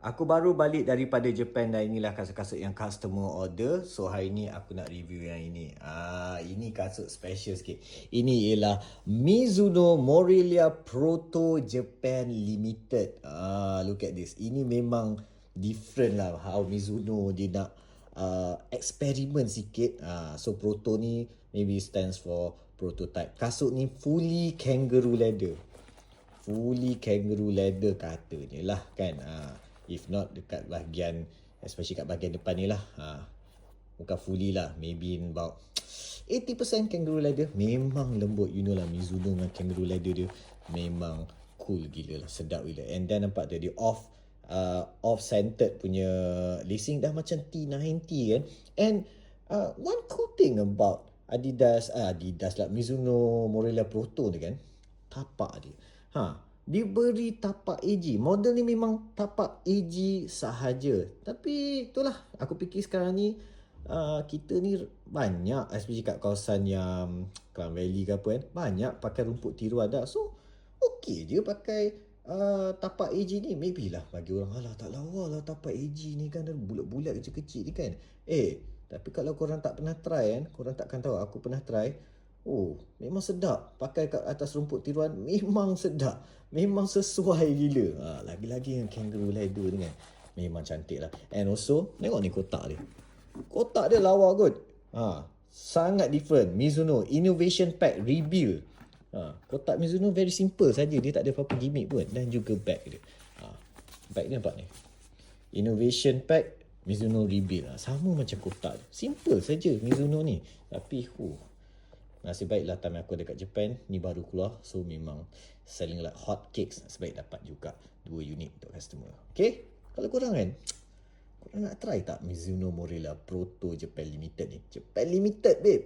Aku baru balik daripada Japan dan inilah kasut-kasut yang customer order. So hari ni aku nak review yang ini. Ini kasut special sikit. Ini ialah Mizuno Morelia Proto Japan Limited. Look at this. Ini memang different lah how Mizuno dia nak eksperimen sikit. So Proto ni maybe stands for prototype. Kasut ni fully kangaroo leather. Fully kangaroo leather katanya lah kan. If not dekat bahagian, especially kat bahagian depan ni lah, bukan fully lah, maybe about 80% kangaroo leather. Memang lembut, you know lah Mizuno dengan kangaroo leather dia memang cool gila lah, sedap gila. And then nampak tu dia off-centered punya lacing dah macam T90 kan. And one cool thing about Adidas lah, Mizuno Morelia Proto ni kan, tapak dia. Dia beri tapak AG. Model ni memang tapak AG sahaja. Tapi itulah, aku fikir sekarang ni kita ni banyak, especially kat kawasan yang Klang Valley ke apa kan, banyak pakai rumput tiru adat. So okey je pakai tapak AG ni. Maybe lah bagi orang, alah tak lawa lah tapak AG ni kan, bulat-bulat kecil-kecil ni kan. Tapi kalau korang tak pernah try kan, korang takkan tahu. Aku pernah try. Oh, memang sedap. Pakai kat atas rumput tiruan memang sedap. Memang sesuai gila. Lagi-lagi yang kangaroo leather ni kan, memang cantik lah. And also, tengok ni kotak dia. Kotak dia lawa kot. Sangat different. Mizuno Innovation Pack Rebuild. Kotak Mizuno very simple saja. Dia tak ada apa-apa gimmick pun. Dan juga bag dia. Bag ni nampak ni. Innovation Pack Mizuno Rebuild. Sama macam kotak dia. Simple saja Mizuno ni. Tapi nasib baiklah time aku dekat Japan, ni baru keluar. So memang selling like hot cakes. Nasib baik dapat juga 2 unit untuk customer. Okay, kalau korang kan, korang nak try tak Mizuno Morelia Proto Japan Limited ni? Japan Limited babe.